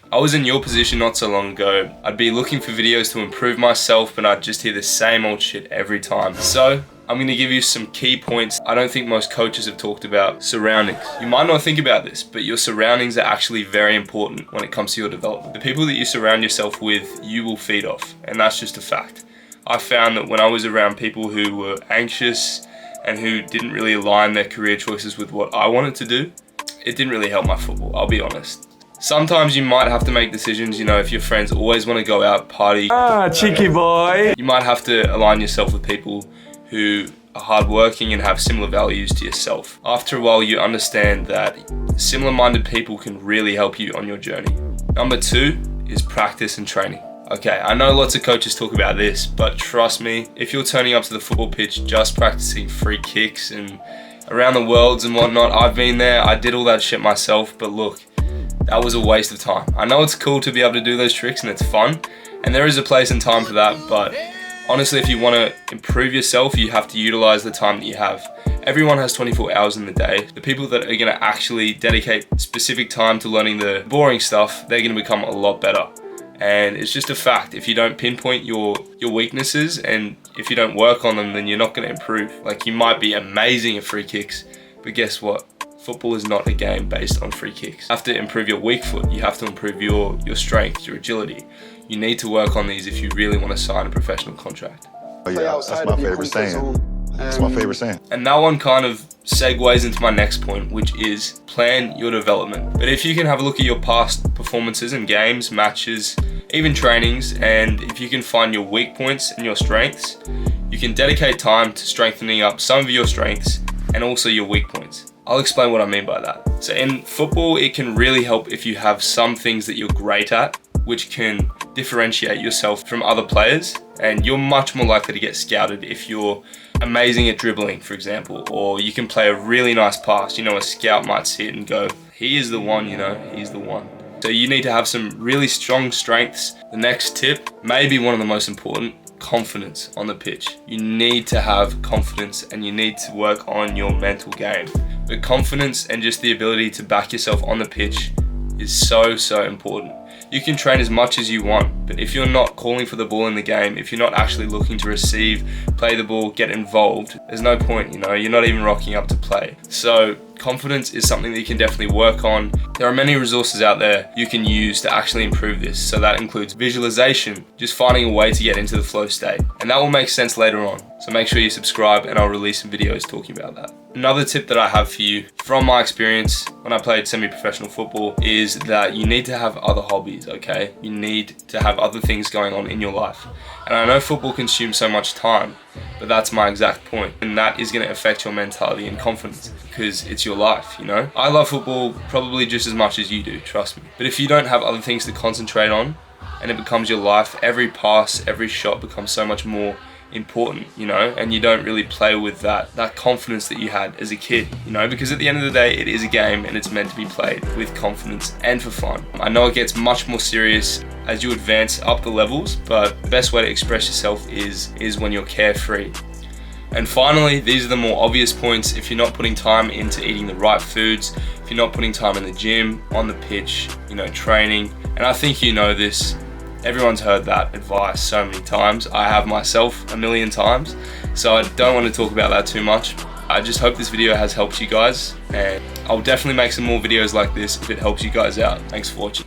I was in your position not so long ago. I'd be looking for videos to improve myself, but I'd just hear the same old shit every time. So I'm gonna give you some key points I don't think most coaches have talked about. Surroundings. You might not think about this, but your surroundings are actually very important when it comes to your development. The people that you surround yourself with, you will feed off, and that's just a fact. I found that when I was around people who were anxious and who didn't really align their career choices with what I wanted to do, it didn't really help my football, I'll be honest. Sometimes you might have to make decisions, you know, if your friends always want to go out, party. Cheeky boy. You might have to align yourself with people who are hardworking and have similar values to yourself. After a while, you understand that similar-minded people can really help you on your journey. Number 2 is practice and training. Okay, I know lots of coaches talk about this, but trust me, if you're turning up to the football pitch just practicing free kicks and around the worlds and whatnot, I've been there, I did all that shit myself, but look, that was a waste of time. I know it's cool to be able to do those tricks and it's fun, and there is a place and time for that, but honestly, if you want to improve yourself, you have to utilize the time that you have. Everyone has 24 hours in the day. The people that are going to actually dedicate specific time to learning the boring stuff, they're going to become a lot better. And it's just a fact. If you don't pinpoint your weaknesses and if you don't work on them, then you're not going to improve. Like, you might be amazing at free kicks, but guess what? Football is not a game based on free kicks. You have to improve your weak foot. You have to improve your strength, your agility. You need to work on these if you really want to sign a professional contract. Oh yeah, that's my favorite saying. That's my favorite saying. And that one kind of segues into my next point, which is plan your development. But if you can have a look at your past performances in games, matches, even trainings, and if you can find your weak points and your strengths, you can dedicate time to strengthening up some of your strengths and also your weak points. I'll explain what I mean by that. So in football, it can really help if you have some things that you're great at, which can differentiate yourself from other players, and you're much more likely to get scouted if you're amazing at dribbling, for example, or you can play a really nice pass. You know, a scout might see it and go, he is the one, you know, he's the one. So you need to have some really strong strengths. The next tip, maybe one of the most important, confidence on the pitch. You need to have confidence and you need to work on your mental game. But confidence and just the ability to back yourself on the pitch is so important. You can train as much as you want, but if you're not calling for the ball in the game, if you're not actually looking to receive, play the ball, get involved, there's no point, you know, you're not even rocking up to play. So confidence is something that you can definitely work on. There are many resources out there you can use to actually improve this. So that includes visualization, just finding a way to get into the flow state. And that will make sense later on. So make sure you subscribe and I'll release some videos talking about that. Another tip that I have for you from my experience when I played semi-professional football is that you need to have other hobbies, okay? You need to have other things going on in your life. And I know football consumes so much time, but that's my exact point. And that is going to affect your mentality and confidence because it's your life, you know? I love football probably just as much as you do, trust me. But if you don't have other things to concentrate on and it becomes your life, every pass, every shot becomes so much more important, you know, and you don't really play with that confidence that you had as a kid, you know, because at the end of the day, it is a game and it's meant to be played with confidence and for fun. I know it gets much more serious as you advance up the levels, but the best way to express yourself is when you're carefree. And finally, these are the more obvious points. If you're not putting time into eating the right foods, if you're not putting time in the gym, on the pitch, you know, training, and I think you know this, everyone's heard that advice so many times. I have myself a million times, so I don't want to talk about that too much. I just hope this video has helped you guys, and I'll definitely make some more videos like this if it helps you guys out. Thanks for watching.